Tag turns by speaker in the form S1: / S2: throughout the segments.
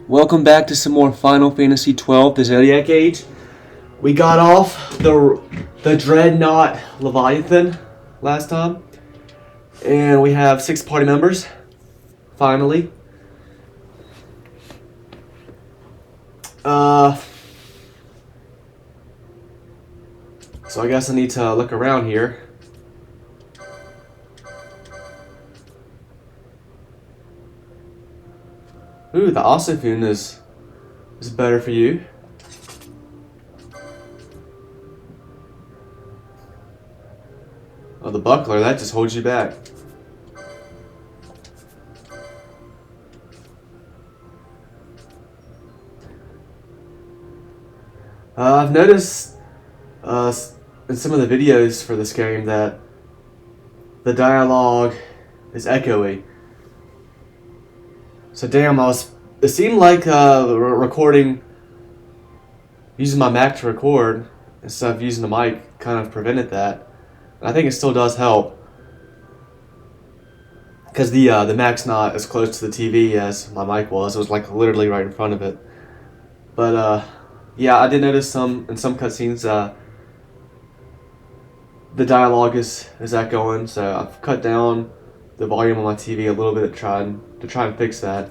S1: Welcome back to some more Final Fantasy XII, the Zodiac Age. We got off the Dreadnought Leviathan last time, and we have 6 party members, finally. So I guess I need to look around here. Ooh, the Ossifun is better for you. Oh, the buckler, that just holds you back. I've noticed in some of the videos for this game that the dialogue is echoey. So damn, it seemed like recording, using my Mac to record instead of using the mic kind of prevented that. And I think it still does help. Because the Mac's not as close to the TV as my mic was. It was like literally right in front of it. But yeah, I did notice in some cutscenes the dialogue is echoing, so I've cut down the volume on my TV a little bit to try and fix that.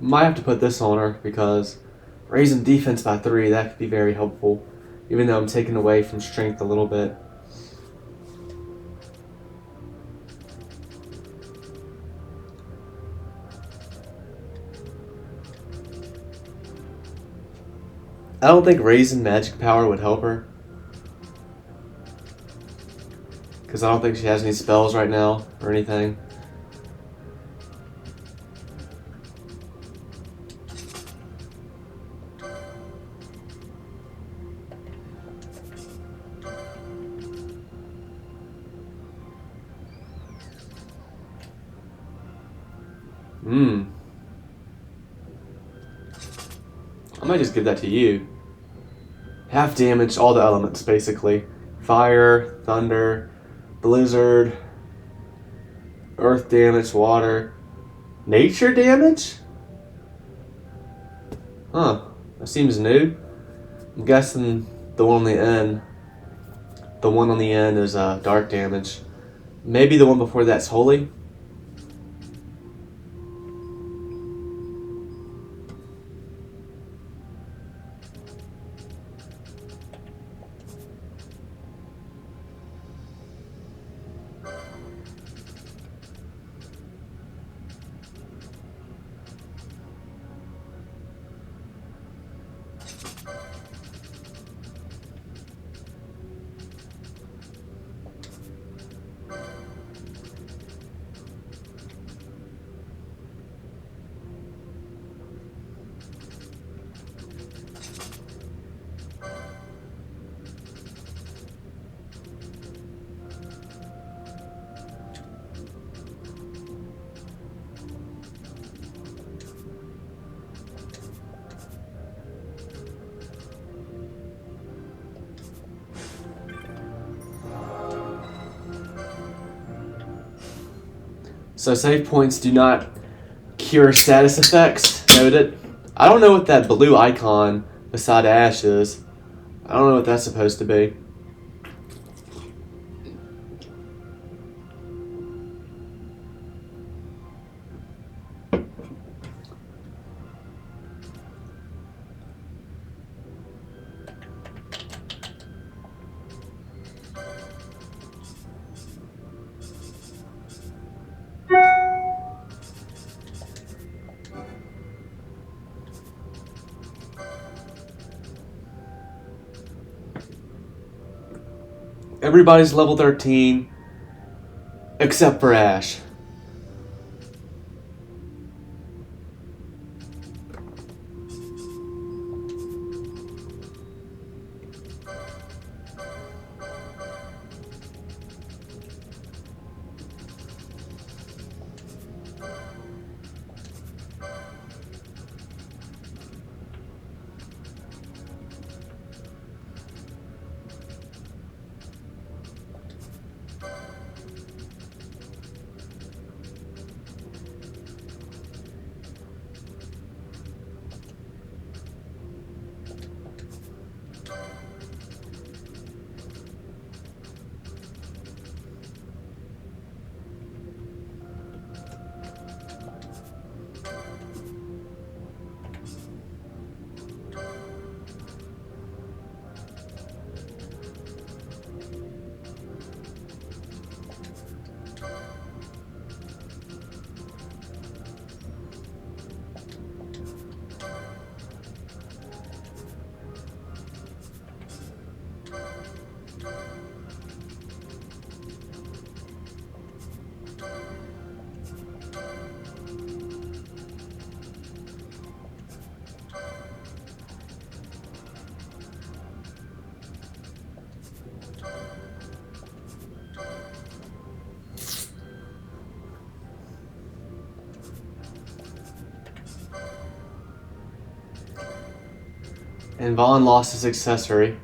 S1: Might have to put this on her because raising defense by 3, that could be very helpful, even though I'm taking away from strength a little bit. I don't think raising magic power would help her, because I don't think she has any spells right now or anything. I might just give that to you. Half damage, all the elements, basically. Fire, thunder, blizzard, earth damage, water. Nature damage? Huh, that seems new. I'm guessing the one on the end. The one on the end is dark damage. Maybe the one before that's holy? So save points do not cure status effects. Noted. I don't know what that blue icon beside Ash is. I don't know what that's supposed to be. Everybody's level 13 except for Ash. And Vaughn lost his accessory.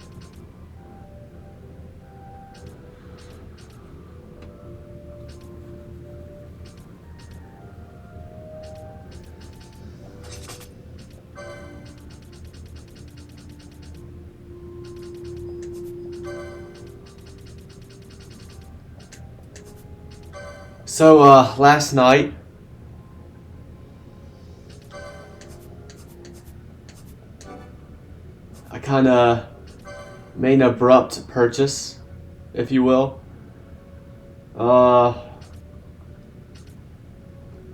S1: So, last night, I kind of made an abrupt purchase, if you will. I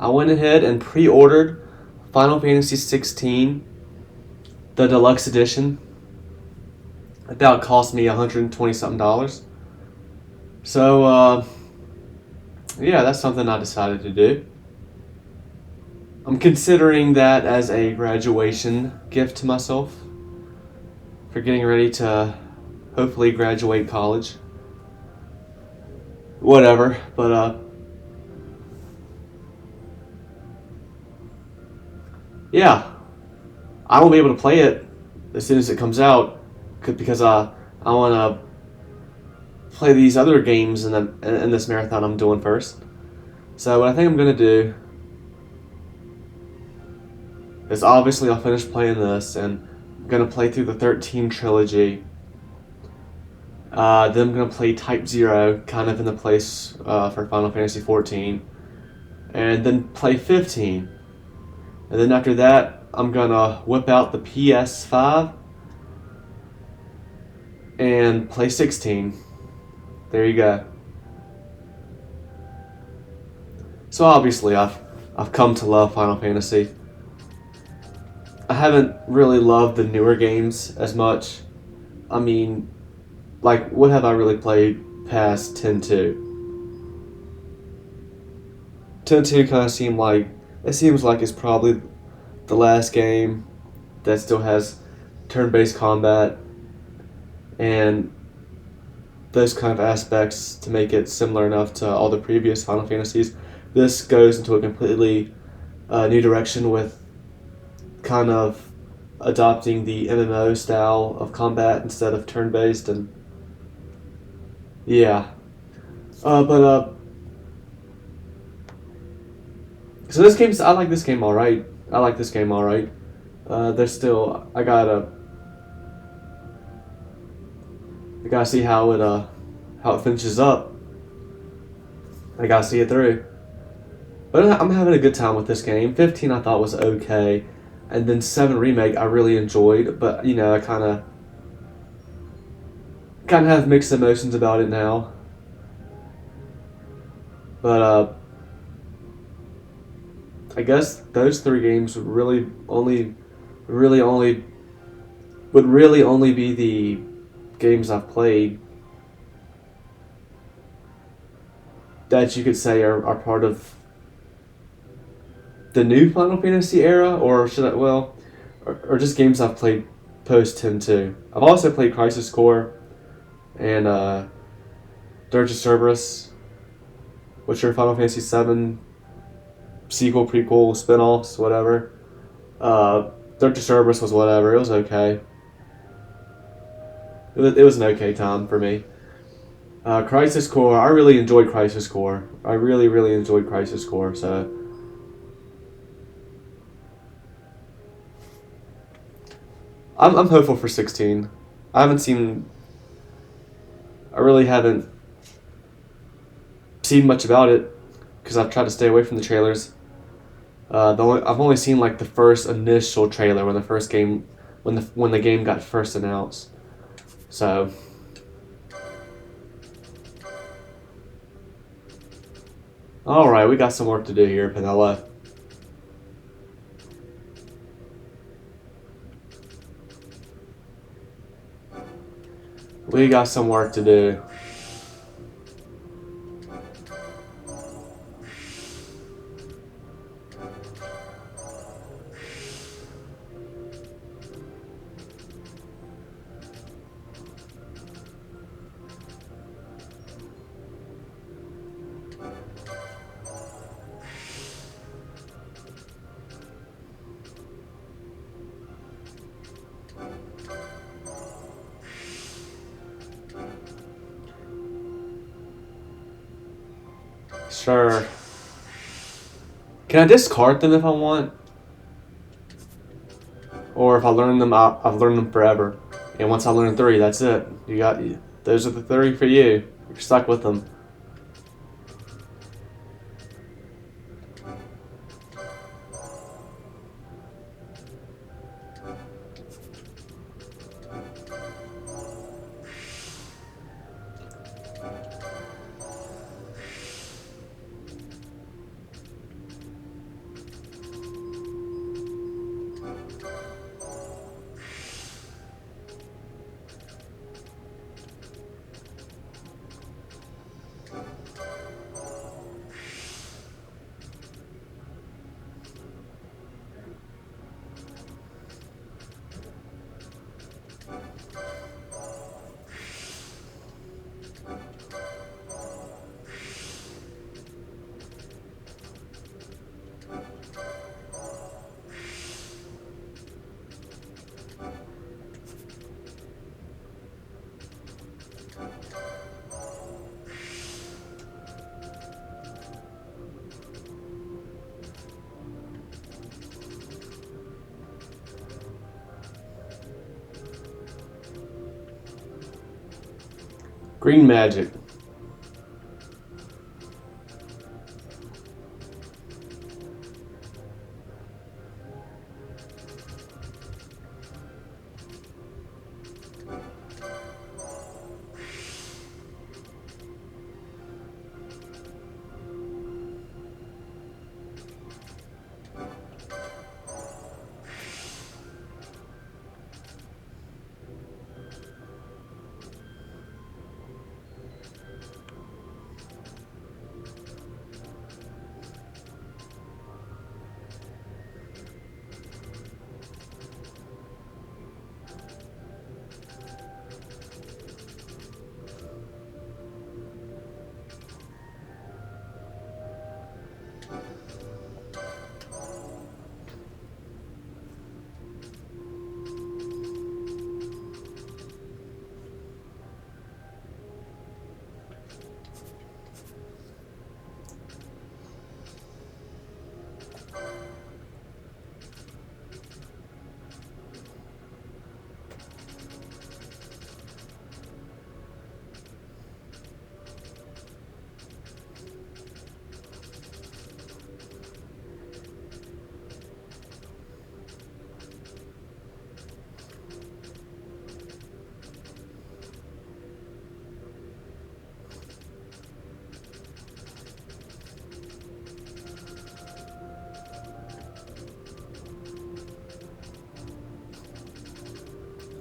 S1: went ahead and pre-ordered Final Fantasy XVI, the deluxe edition. That cost me $120 something. So, yeah, that's something I decided to do. I'm considering that as a graduation gift to myself for getting ready to hopefully graduate college. Whatever, but yeah, I won't be able to play it as soon as it comes out because I want to play these other games in this marathon I'm doing first. So what I think I'm gonna do is obviously I'll finish playing this and I'm gonna play through the 13 trilogy. Then I'm gonna play Type 0 kind of in the place for Final Fantasy 14, and then play 15. And then after that, I'm gonna whip out the PS5 and play 16. There you go. So obviously I've come to love Final Fantasy. I haven't really loved the newer games as much. I mean, like, what have I really played past 10-2? 10-2 kind of seems like it's probably the last game that still has turn-based combat and those kind of aspects to make it similar enough to all the previous Final Fantasies. This goes into a completely new direction with kind of adopting the MMO style of combat instead of turn-based, and yeah. So this game's, I like this game alright. There's still, I gotta see how it finishes up. I gotta see it through. But I'm having a good time with this game. 15 I thought was okay. And then 7 Remake I really enjoyed, but you know, I kinda have mixed emotions about it now. But I guess those 3 games would really only be the games I've played that you could say are part of the new Final Fantasy era, or should I, well, or just games I've played post 10-2. I've also played Crisis Core and Dirge of Cerberus, which are Final Fantasy VII sequel, prequel, spin-offs, whatever. Dirge of Cerberus was whatever. It was okay. It was an okay time for me. Crisis Core, I really enjoyed Crisis Core. I really, really enjoyed Crisis Core, so... I'm hopeful for 16. I haven't seen... I really haven't seen much about it, because I've tried to stay away from the trailers. I've only seen like the first initial trailer when the first game... when the game got first announced. So... Alright, we got some work to do here, Penella. We got some work to do. Sure. Can I discard them if I want? Or if I learn them, I've learned them forever. And once I learn 3, that's it. You got those are the 3 for you. You're stuck with them. Green magic.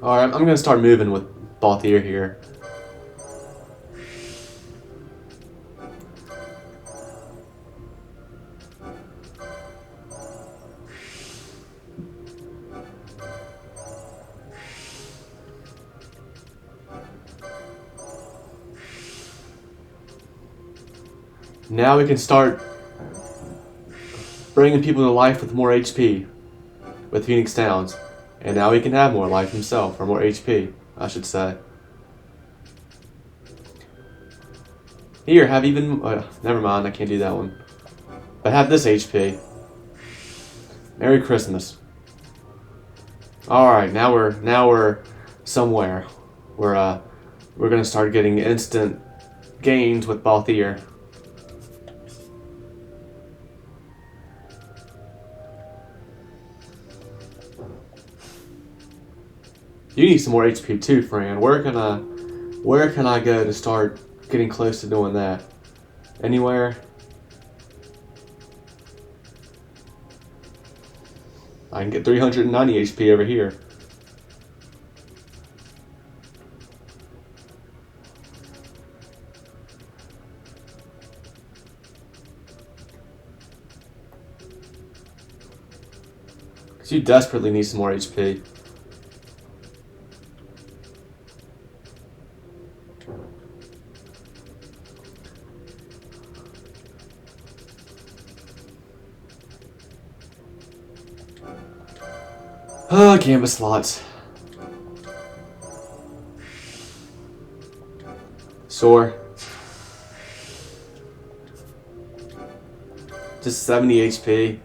S1: Alright, I'm gonna start moving with Balthier here. Now we can start bringing people to life with more HP with Phoenix Downs. And now he can have more life himself, or more HP, I should say. Here, have even... never mind, I can't do that one. But have this HP. Merry Christmas. Alright, now we're somewhere. We're gonna start getting instant gains with Balthier. You need some more HP too, Fran. Where can I go to start getting close to doing that? Anywhere? I can get 390 HP over here. Because you desperately need some more HP. Oh, canvas slots. Sore. Just 70 HP.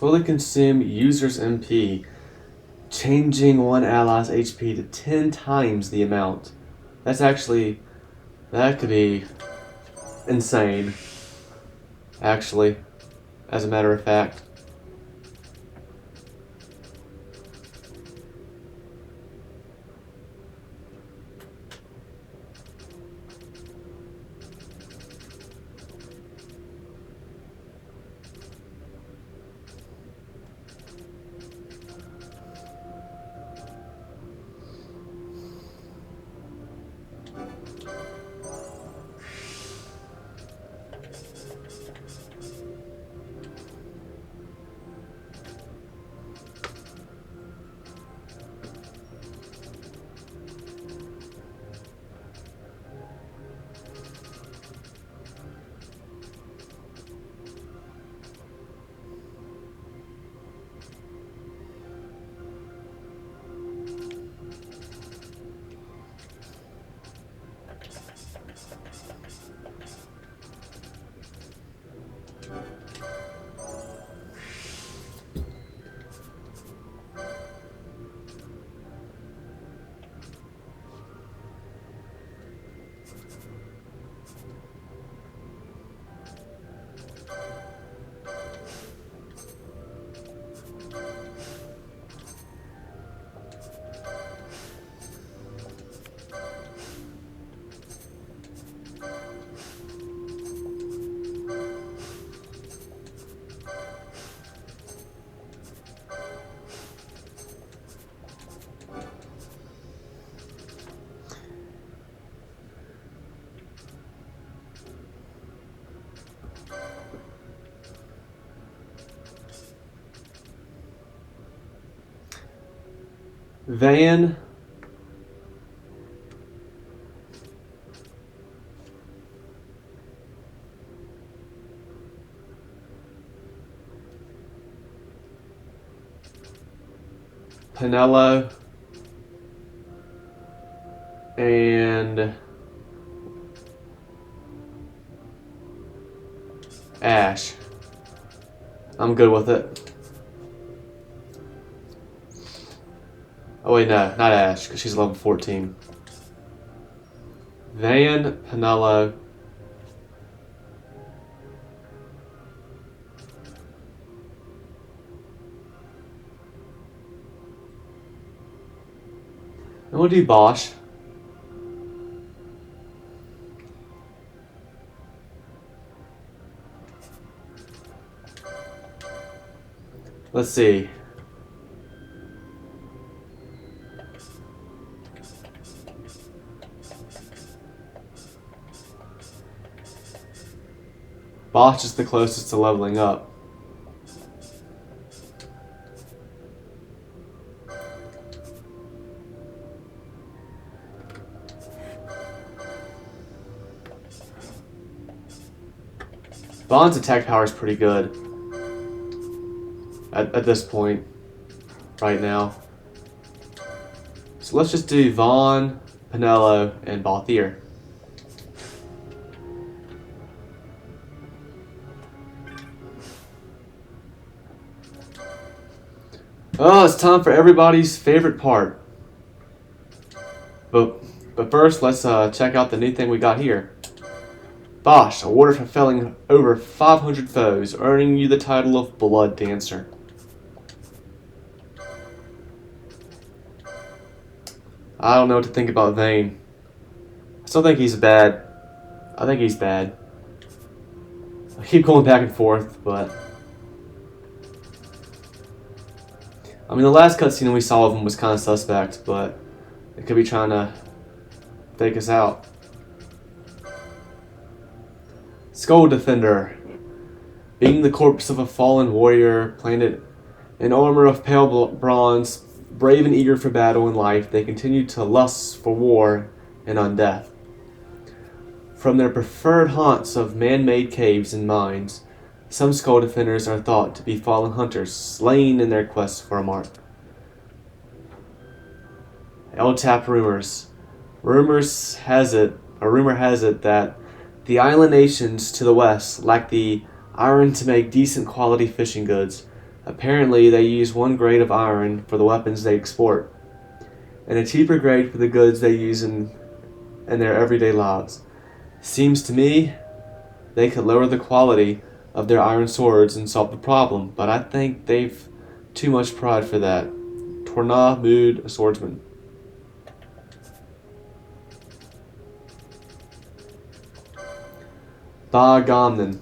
S1: Fully consume user's MP, changing one ally's HP to 10 times the amount. That's actually, that could be insane, actually, as a matter of fact. Van. Pinello. And Ash. I'm good with it. Oh wait, no, not Ash, because she's level 14. Van, Penelo. And we'll do Bosch. Let's see. Bosch is the closest to leveling up. Vaughn's attack power is pretty good at this point, right now. So let's just do Vaughn, Penelo, and Balthier. Oh, it's time for everybody's favorite part. But first, let's check out the new thing we got here. Bosch, awarded for felling over 500 foes, earning you the title of Blood Dancer. I don't know what to think about Vane. I still think he's bad. I think he's bad. I keep going back and forth, but... I mean, the last cutscene we saw of him was kind of suspect, but it could be trying to fake us out. Skull Defender. Being the corpse of a fallen warrior, planted in armor of pale bronze, brave and eager for battle and life, they continue to lust for war and on death. From their preferred haunts of man-made caves and mines, some Skull Defenders are thought to be fallen hunters, slain in their quest for a mark. L-Tap Rumors. Rumor has it that the island nations to the west lack the iron to make decent quality fishing goods. Apparently, they use one grade of iron for the weapons they export, and a cheaper grade for the goods they use in their everyday lives. Seems to me they could lower the quality of their iron swords and solve the problem, but I think they've too much pride for that. Torna Mood, a swordsman. Ba-Gamnan.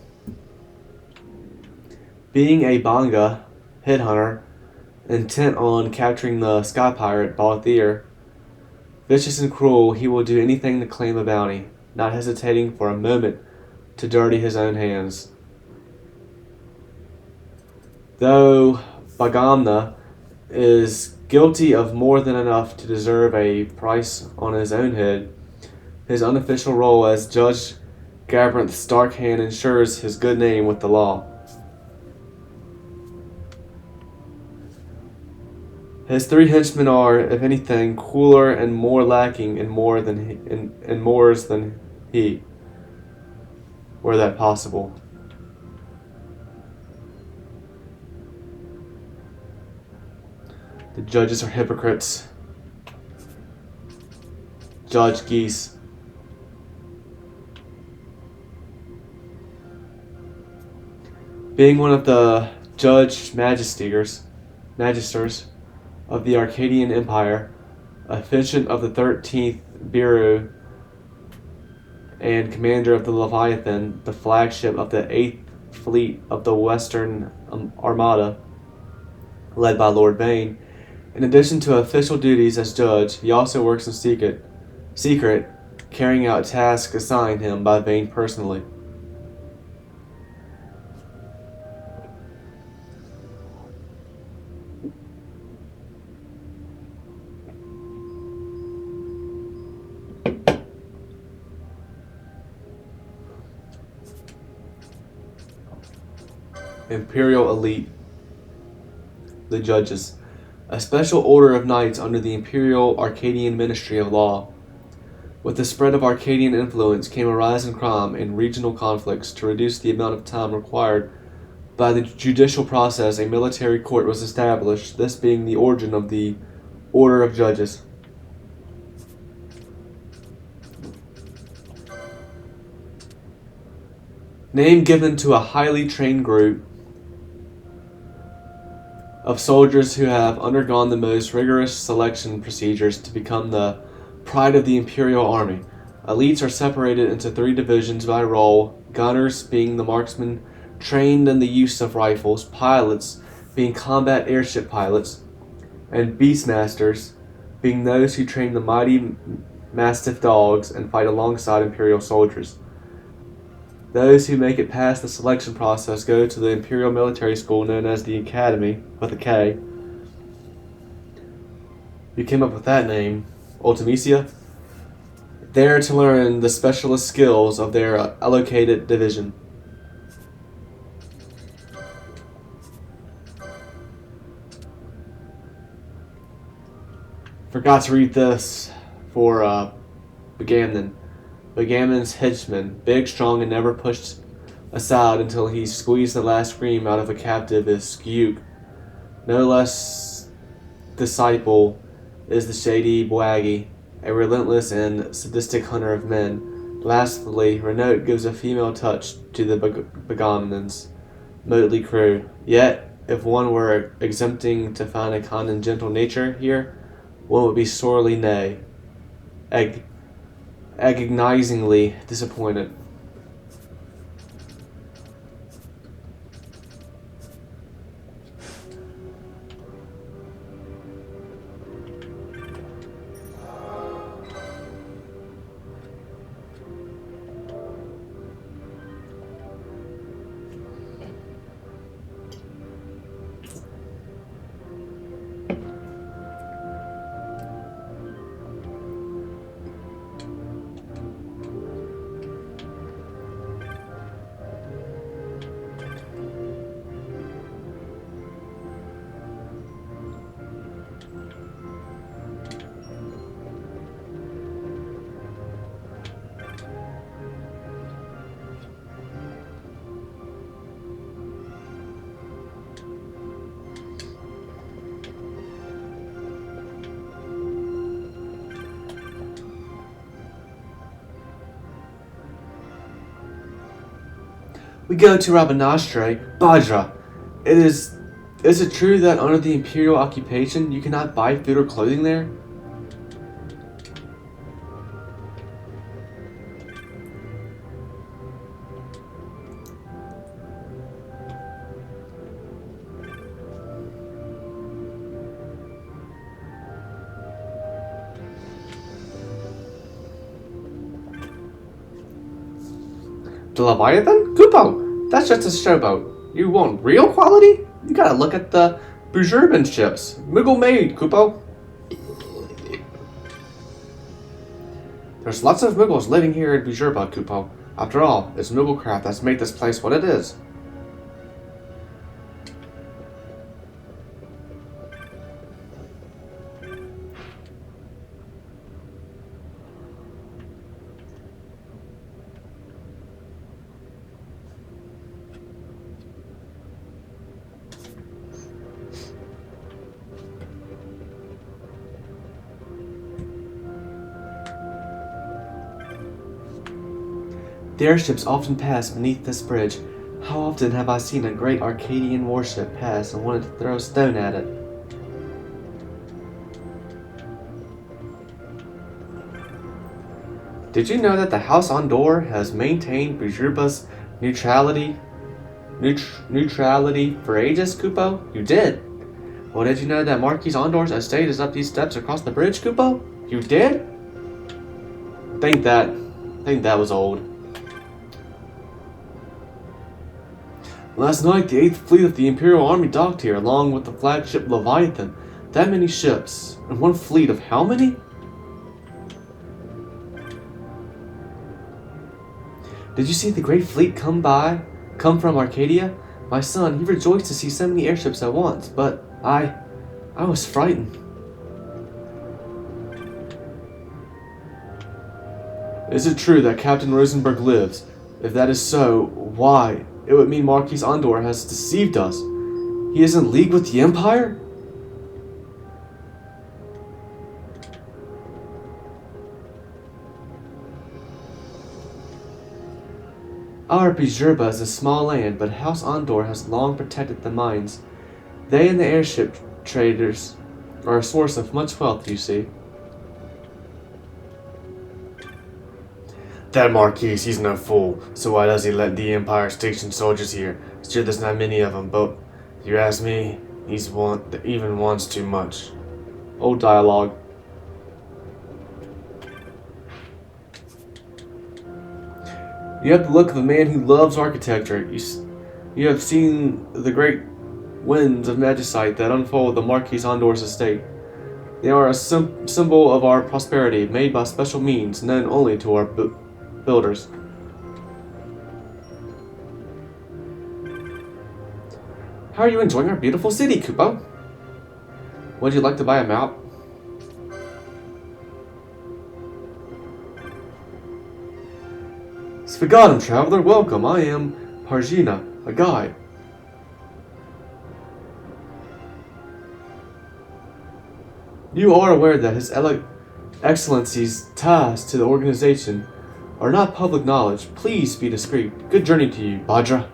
S1: Being a Banga headhunter intent on capturing the sky pirate Balthier, vicious and cruel, he will do anything to claim a bounty, not hesitating for a moment to dirty his own hands. Though Bagamna is guilty of more than enough to deserve a price on his own head, his unofficial role as Judge Gabrant's dark hand ensures his good name with the law. His three henchmen are, if anything, cooler and more lacking in mores than he, were that possible. The judges are hypocrites. Judge Geese. Being one of the Judge Magisters of the Arcadian Empire, efficient of the 13th Bureau, and commander of the Leviathan, the flagship of the 8th Fleet of the Western Armada, led by Lord Vane. In addition to official duties as judge, he also works in secret, carrying out tasks assigned him by Vane personally. Imperial Elite. The Judges. A special order of knights under the Imperial Arcadian Ministry of Law. With the spread of Arcadian influence came a rise in crime and regional conflicts. To reduce the amount of time required by the judicial process, a military court was established, this being the origin of the Order of Judges. Name given to a highly trained group of soldiers who have undergone the most rigorous selection procedures to become the pride of the Imperial Army. Elites are separated into 3 divisions by role, gunners being the marksmen trained in the use of rifles, pilots being combat airship pilots, and beastmasters being those who train the mighty mastiff dogs and fight alongside Imperial soldiers. Those who make it past the selection process go to the Imperial Military School known as the Academy, with a K. You came up with that name, Ultimecia. There to learn the specialist skills of their allocated division. Forgot to read this for Begamnon. Begamnon's henchman, big, strong, and never pushed aside until he squeezed the last scream out of a captive, is Skewk. No less disciple is the shady Bwaggy, a relentless and sadistic hunter of men. Lastly, Renault gives a female touch to the Begamnon's motley crew. Yet, if one were exempting to find a kind and gentle nature here, one would be sorely nay, agonizingly disappointed. We go to Rabanastre, Bajra. Is it true that under the Imperial occupation you cannot buy food or clothing there? The Leviathan? Kupo! That's just a showboat. You want real quality? You gotta look at the Bhujerban ships. Moogle made, Kupo. There's lots of Moogles living here in Bhujerba, Kupo. After all, it's Mooglecraft that's made this place what it is. The airships often pass beneath this bridge. How often have I seen a great Arcadian warship pass and wanted to throw a stone at it? Did you know that the House Ondor has maintained Bhujerba's neutrality for ages, Kupo? You did. Well, did you know that Marquis Ondor's estate is up these steps across the bridge, Kupo? You did? Think that was old. Last night, the 8th Fleet of the Imperial Army docked here, along with the flagship Leviathan. That many ships, and one fleet of how many? Did you see the great fleet come from Arcadia? My son, he rejoiced to see so many airships at once, but I was frightened. Is it true that Captain Rosenberg lives? If that is so, why? It would mean Marquis Andor has deceived us. He is in league with the Empire? Our Bhujerba is a small land, but House Andor has long protected the mines. They and the airship traders are a source of much wealth, you see. That Marquis, he's no fool, so why does he let the Empire station soldiers here? Sure, there's not many of them, but if you ask me, he's even wants too much. Old dialogue. You have the look of a man who loves architecture. You have seen the great winds of magicite that unfold the Marquis Andor's estate. They are a symbol of our prosperity, made by special means, known only to our builders. How are you enjoying our beautiful city, Kupo? Would you like to buy a map? Svigadam, traveler, welcome. I am Parjina, a guide. You are aware that His Excellency's ties to the organization are not public knowledge. Please be discreet. Good journey to you, Bhadra.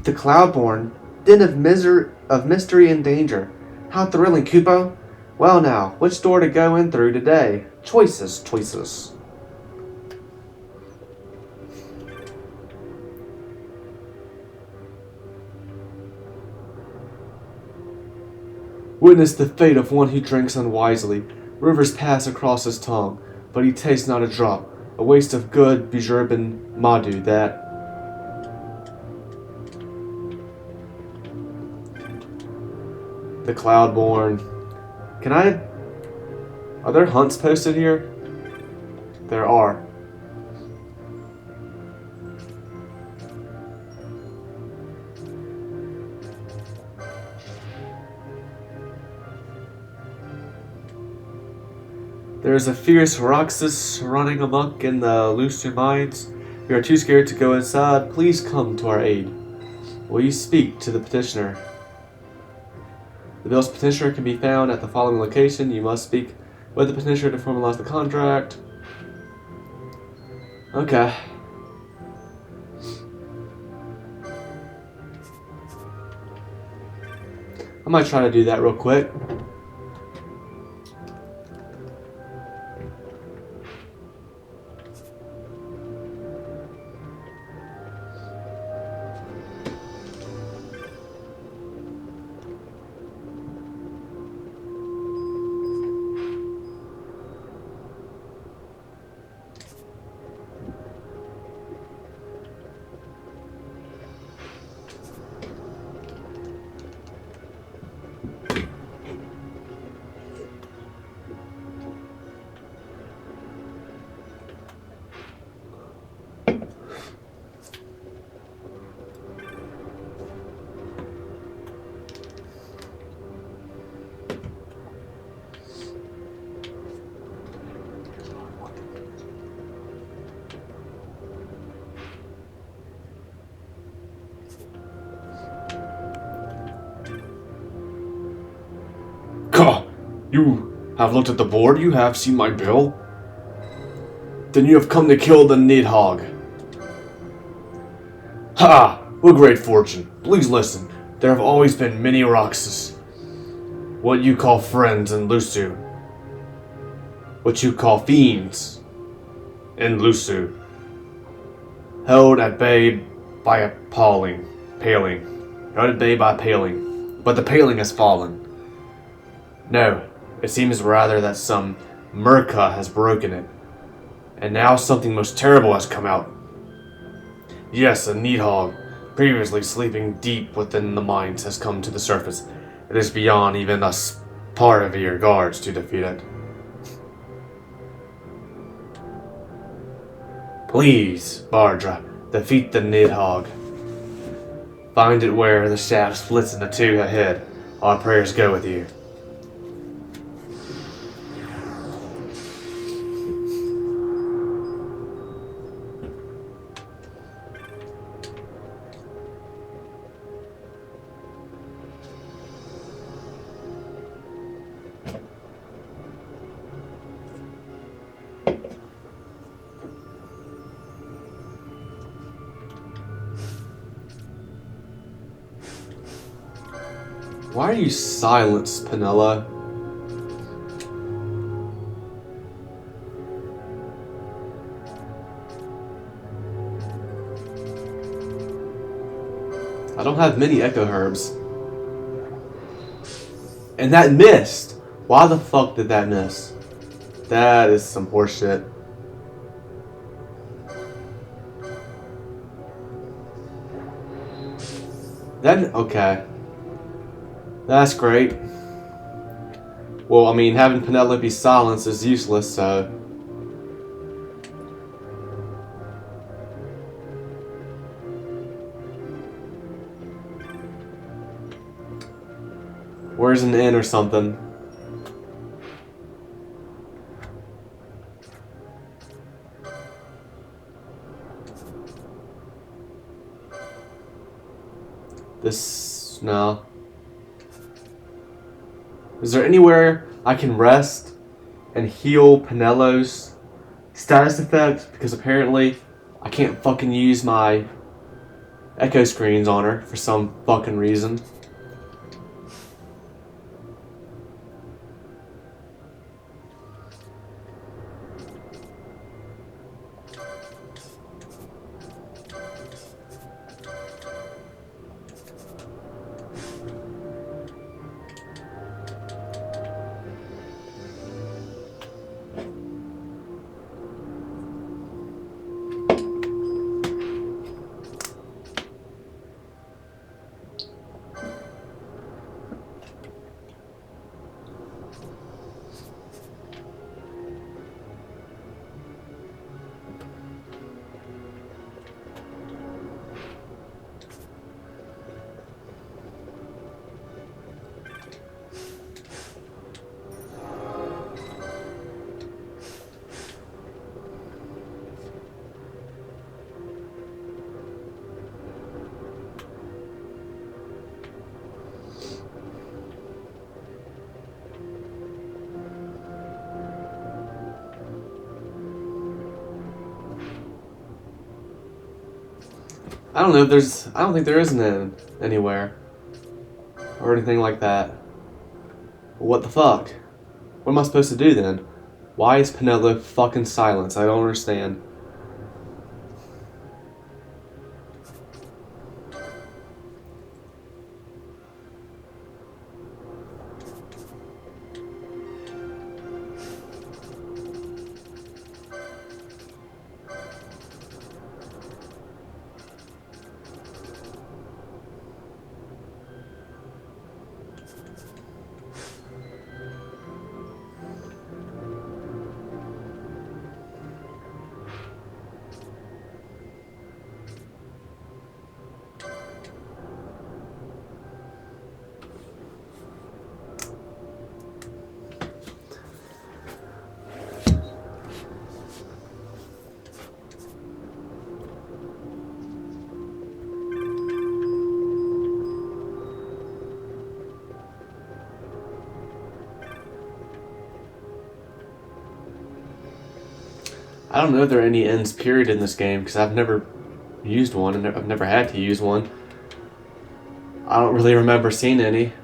S1: The Cloudborn, den of mystery and danger. How thrilling, Kupo! Well now, which door to go in through today? Choices, choices. Witness the fate of one who drinks unwisely. Rivers pass across his tongue, but he tastes not a drop. A waste of good Bhujerban Madhu, that. The Cloudborn. Are there hunts posted here? There are. There is a fierce Roxas running amok in the Lucian mines. We are too scared to go inside. Please come to our aid. Will you speak to the petitioner? The bill's petitioner can be found at the following location. You must speak with the petitioner to formalize the contract. Okay. I might try to do that real quick. You have looked at the board? You have seen my bill? Then you have come to kill the Nidhogg. Ha! What great fortune. Please listen. There have always been many Roxas. What you call friends in Lusu. What you call fiends in Lusu. Held at bay by a paling. Held at bay by a paling. But the paling has fallen. No, it seems rather that some Murka has broken it. And now something most terrible has come out. Yes, a Needhog, previously sleeping deep within the mines, has come to the surface. It is beyond even us part of your guards to defeat it. Please, Bardra, defeat the Nidhogg. Find it where the shaft splits into two ahead. Our prayers go with you. Why are you silenced, Penella? I don't have many echo herbs. And that missed! Why the fuck did that miss? That is some horseshit. Okay. That's great. Well, I mean, having Penelope silenced is useless, so... Where's an inn or something? This... no. Is there anywhere I can rest and heal Penello's status effects? Because apparently I can't fucking use my echo screens on her for some fucking reason. I don't know if there's... I don't think there is an inn anywhere. Or anything like that. What the fuck? What am I supposed to do then? Why is Penelope fucking silent? I don't understand. I don't know if there are any ends period in this game because I've never used one and I've never had to use one. I don't really remember seeing any.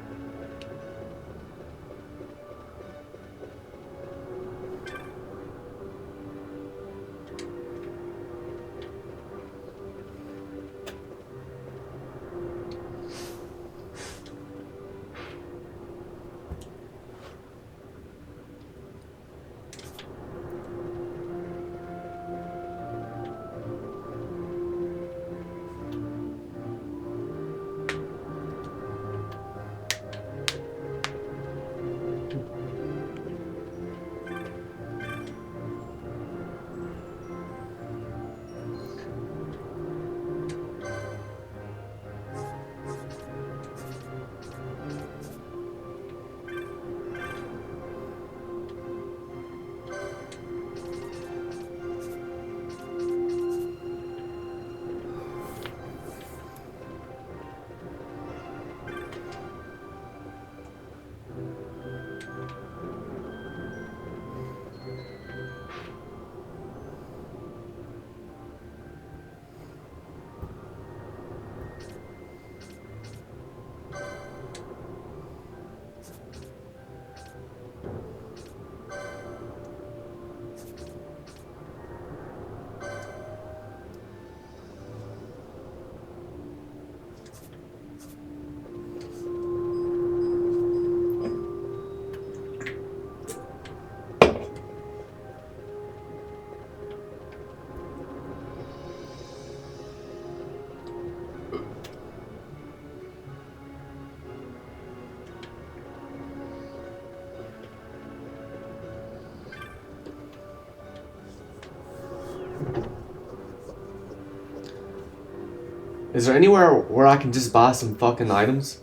S1: Is there anywhere where I can just buy some fucking items?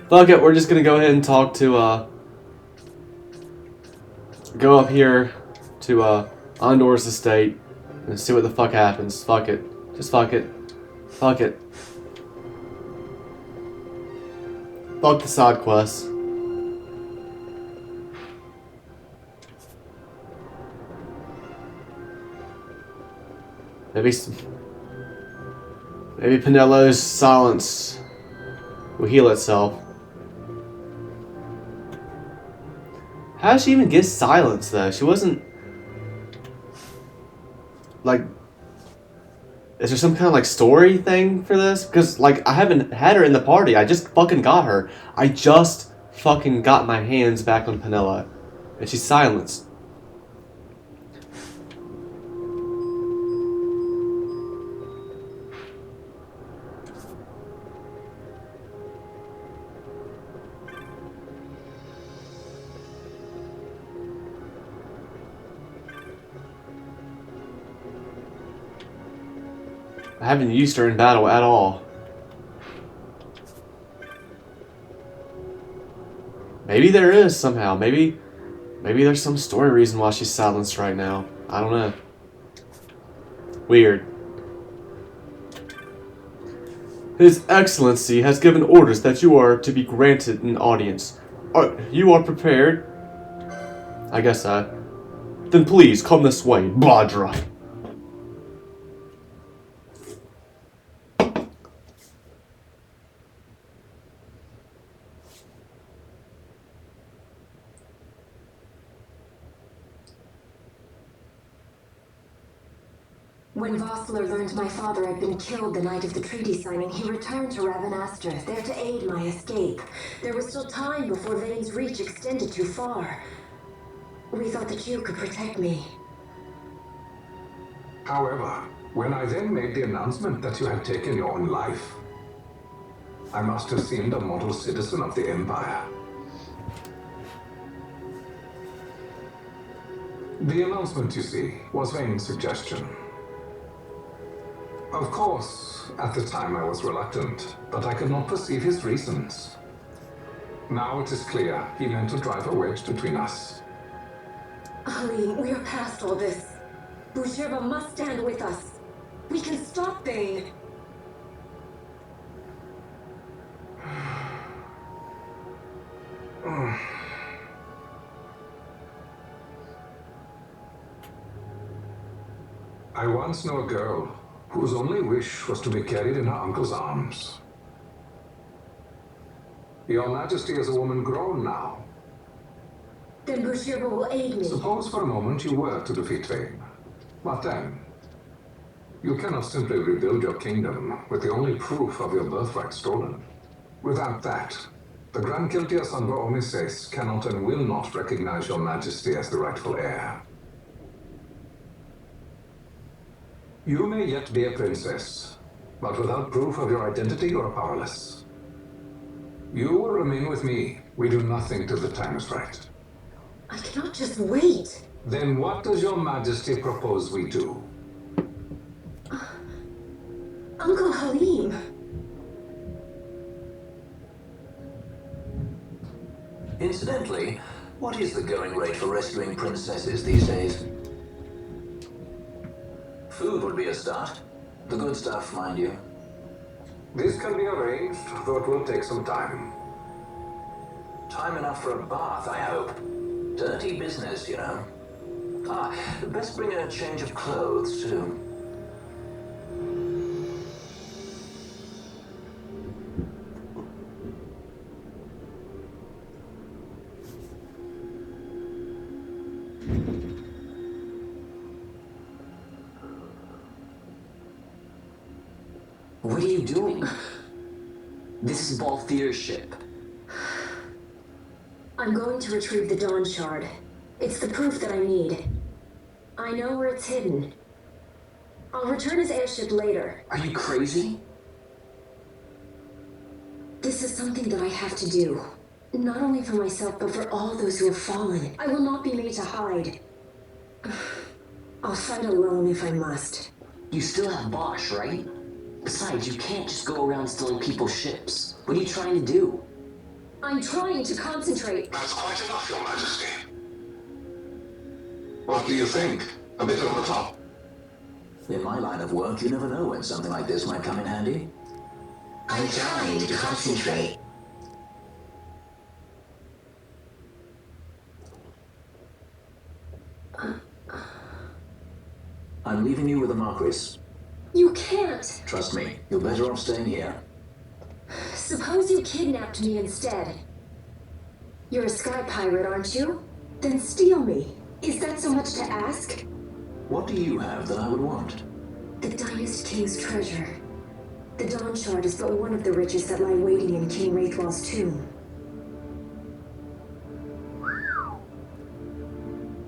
S1: Fuck it, we're just gonna go ahead and talk to, go up here to, Andor's estate and see what the fuck happens. Fuck it. Just fuck it. Fuck it. Fuck the side quests. Maybe Penelo's silence will heal itself. How did she even get silence though? She wasn't like. Is there some kind of like story thing for this? Because like I haven't had her in the party. I just fucking got her. I just fucking got my hands back on Penelo, and she's silenced. I haven't used her in battle at all. Maybe there is somehow. Maybe there's some story reason why she's silenced right now. I don't know. Weird. His Excellency has given orders that you are to be granted an audience. You are prepared? I guess so. Then please come this way, Bhadra.
S2: When Vossler learned my father had been killed the night of the treaty signing, he returned to Ravenastre, there to aid my escape. There was still time before Vane's reach extended too far. We thought that you could protect me.
S3: However, when I then made the announcement that you had taken your own life, I must have seemed a mortal citizen of the Empire. The announcement, you see, was Vane's suggestion. Of course, at the time I was reluctant, but I could not perceive his reasons. Now it is clear he meant to drive a wedge between us.
S2: Halim, we are past all this. Bhujerba must stand with us. We can stop Vane.
S3: I once knew a girl whose only wish was to be carried in her uncle's arms. Your Majesty is a woman grown now.
S2: Then Bhujerba will aid me.
S3: Suppose for a moment you were to defeat Vane. What then? You cannot simply rebuild your kingdom with the only proof of your birthright stolen. Without that, the Grand Kiltia Sandra Omises cannot and will not recognize your Majesty as the rightful heir. You may yet be a princess, but without proof of your identity, you are powerless. You will remain with me. We do nothing till the time is right.
S2: I cannot just wait.
S3: Then what does your Majesty propose we do?
S2: Uncle Halim.
S4: Incidentally, what is the going rate for rescuing princesses these days? Food would be a start. The good stuff, mind you.
S3: This can be arranged, though it will take some time.
S4: Time enough for a bath, I hope. Dirty business, you know. Best bring a change of clothes, too.
S5: What are you doing? This is Balthier's ship.
S2: I'm going to retrieve the Dawn Shard. It's the proof that I need. I know where it's hidden. I'll return his airship later.
S4: Are you crazy?
S2: This is something that I have to do. Not only for myself, but for all those who have fallen. I will not be made to hide. I'll fight alone if I must.
S5: You still have Bosch, right? Besides, you can't just go around stealing people's ships. What are you trying to do?
S2: I'm trying to concentrate.
S3: That's quite enough, Your Majesty. What do you think? A bit over the top?
S4: In my line of work, you never know when something like this might come in handy.
S2: I'm trying to concentrate.
S4: I'm leaving you with the Marquis.
S2: You can't.
S4: Trust me, you're better off staying here.
S2: Suppose you kidnapped me instead. You're a sky pirate, aren't you? Then steal me. Is that so much to ask?
S4: What do you have that I would want?
S2: The Dynast King's treasure. The Dawn Shard is but one of the riches that lie waiting in King Wraithwall's tomb.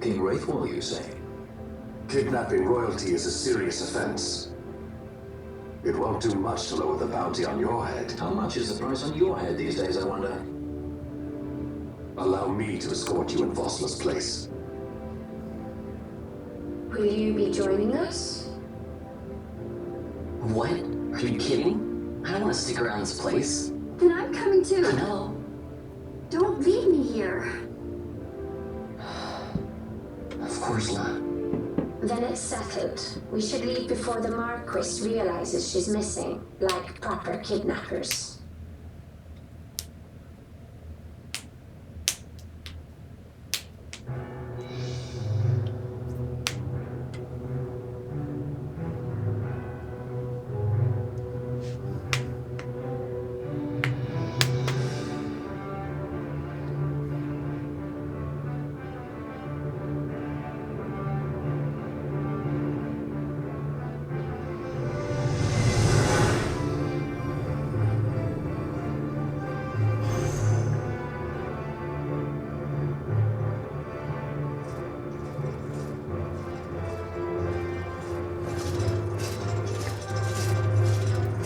S4: King Wraithwall, you say?
S6: Kidnapping royalty is a serious offense. It won't do much to lower the bounty on your head.
S4: How much is the price on your head these days, I wonder?
S6: Allow me to escort you in Vosla's place.
S2: Will you be joining us?
S5: What? Are you kidding? I don't want to stick around this place.
S2: Then I'm coming too.
S5: No.
S2: Don't leave me here.
S5: Of course not.
S7: Then it's settled. We should leave before the Marquis realizes she's missing, like proper kidnappers.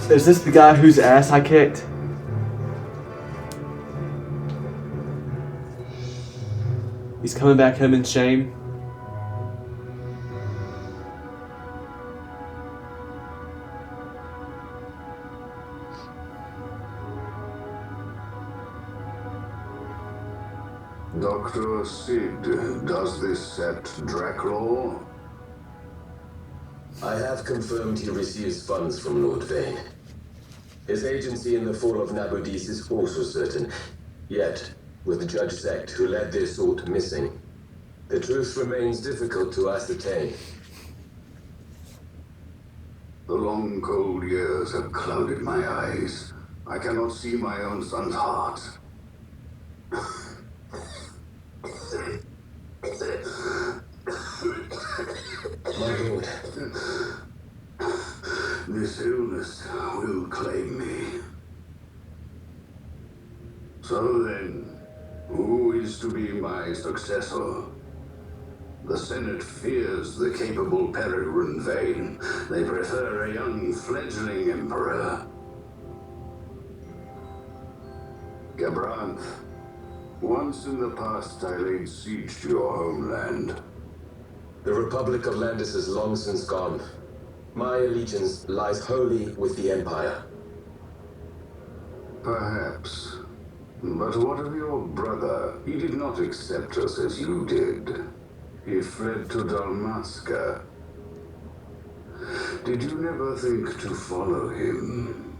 S1: Is this the guy whose ass I kicked? He's coming back home in shame.
S3: Dr. Sid, does this set Draclaw?
S8: I have confirmed he receives funds from Lord Vane. His agency in the fall of Nabudis is also certain. Yet, with Judge Zect, who led the assault, missing, the truth remains difficult to ascertain.
S3: The long, cold years have clouded my eyes. I cannot see my own son's heart.
S8: My lord,
S3: This illness will claim me. So then, who is to be my successor? The Senate fears the capable Peregrine Vane. They prefer a young fledgling emperor. Gabranth, once in the past I laid siege to your homeland.
S8: the Republic of Landis is long since gone. My allegiance lies wholly with the Empire.
S3: Perhaps. But what of your brother? He did not accept us as you did. He fled to Dalmaska. Did you never think to follow him?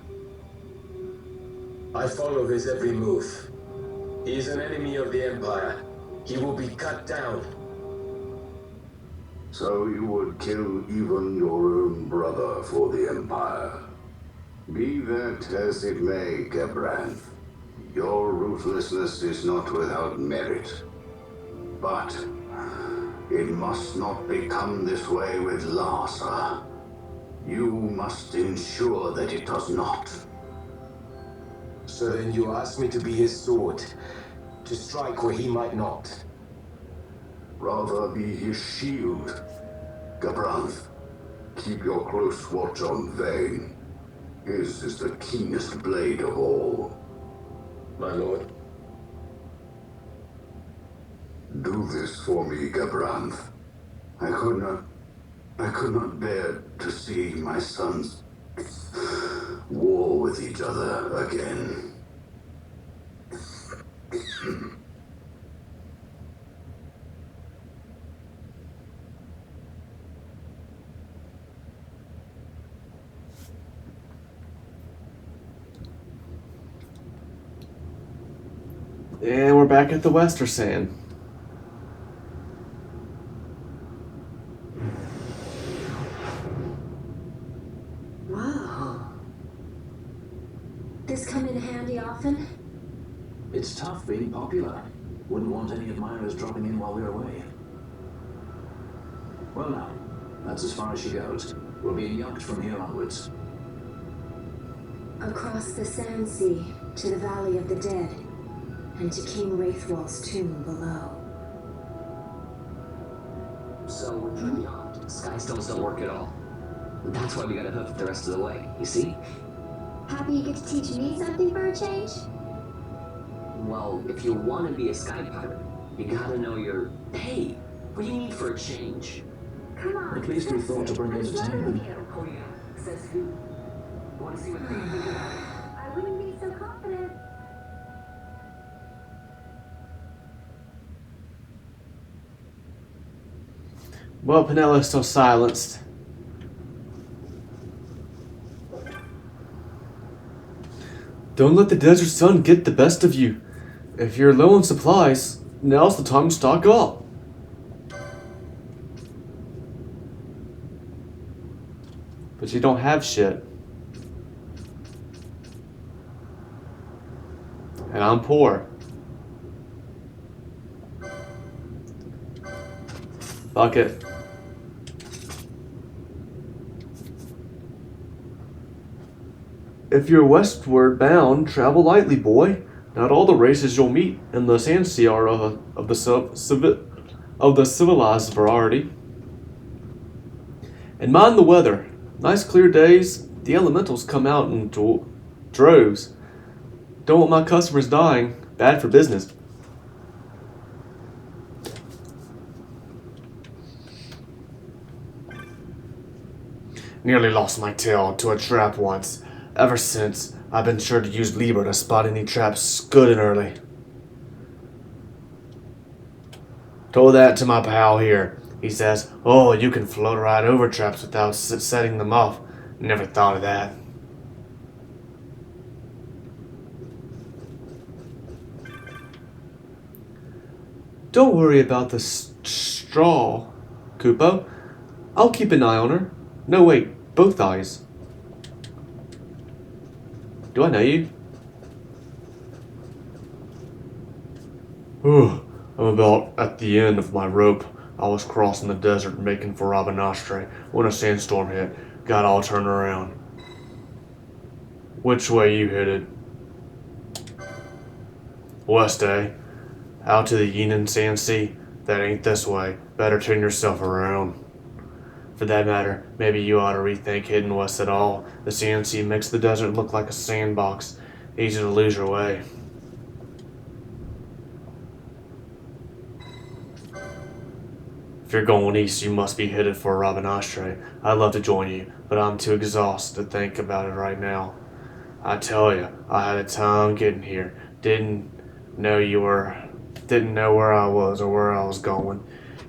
S8: I follow his every move. He is an enemy of the Empire. He will be cut down.
S3: So you would kill even your own brother for the Empire. Be that as it may, Gabranth, your ruthlessness is not without merit. But it must not become this way with Larsa. You must ensure that it does not.
S8: So then you ask me to be his sword, to strike where he might not.
S6: Rather be his shield. Gabranth, keep your close watch on Vane. His is the keenest blade of all.
S8: My lord,
S6: Do this for me, Gabranth. I could not bear to see my sons war with each other again.
S1: And we're back at the Wester Sand.
S2: Whoa. This come in handy often?
S4: It's tough being popular. Wouldn't want any admirers dropping in while we're away. Well now, that's as far as she goes. We'll be yacht from here onwards.
S2: Across the Sand Sea, to the Valley of the Dead, and to King Wraithwall's tomb below.
S5: So we're trying yacht. Skystones don't work at all. That's why we gotta hoof the rest of the way, you see?
S7: Happy you get to teach me something for a change?
S5: Well, if you want to be a sky pirate, you gotta know your... Hey, what do you need for a change?
S7: Come on.
S4: At least we thought to bring entertainment.
S5: Oh yeah, says who? Want to see what they think about it?
S7: I wouldn't be so confident.
S1: Well, Penelo's still silenced. Don't let the desert sun get the best of you. If you're low on supplies, now's the time to stock up. But you don't have shit. And I'm poor. Fuck it. If you're westward bound, travel lightly, boy. Not all the races you'll meet in the Sand Sea are of the civilized variety. And mind the weather. Nice clear days, the elementals come out in droves. Don't want my customers dying. Bad for business. Nearly lost my tail to a trap once. Ever since, I've been sure to use Libra to spot any traps good and early. Told that to my pal here. He says, oh, you can float right over traps without setting them off. Never thought of that. Don't worry about the straw, Kupo. I'll keep an eye on her. No, wait, both eyes. Do I know you? I'm about at the end of my rope. I was crossing the desert making for Rabanastre when a sandstorm hit. Got all turned around. Which way you headed? West, eh? Out to the Yeenan Sand Sea? That ain't this way. Better turn yourself around. For that matter, maybe you ought to rethink heading west at all. The Sand Sea makes the desert look like a sandbox. Easy to lose your way. If you're going east, you must be headed for Rabanastre. I'd love to join you, but I'm too exhausted to think about it right now. I tell you, I had a time getting here. Didn't know where I was or where I was going.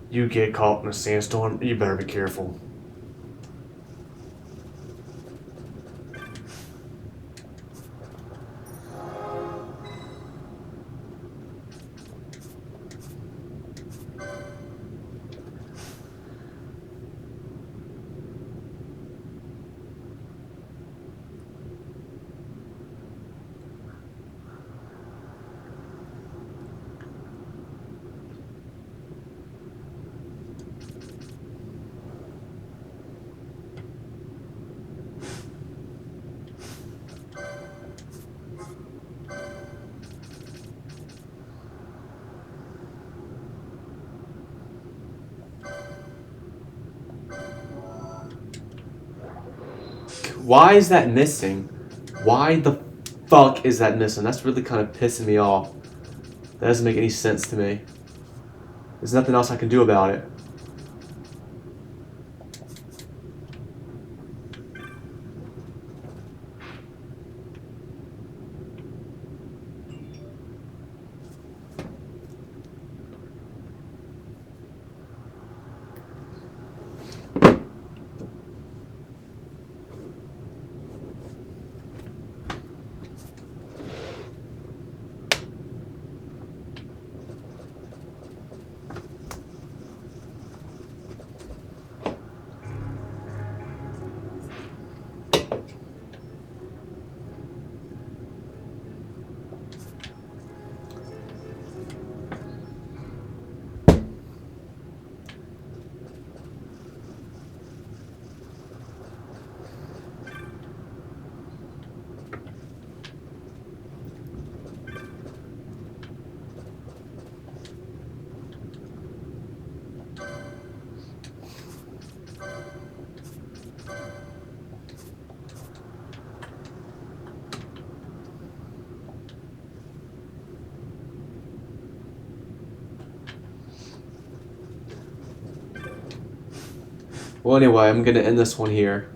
S1: You get caught in a sandstorm, you better be careful. Why is that missing? Why the fuck is that missing? That's really kind of pissing me off. That doesn't make any sense to me. There's nothing else I can do about it. Well, anyway, I'm gonna end this one here.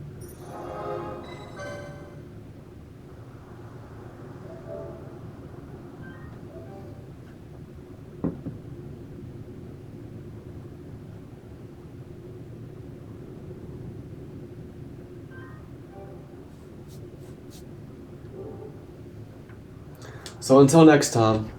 S1: So until next time.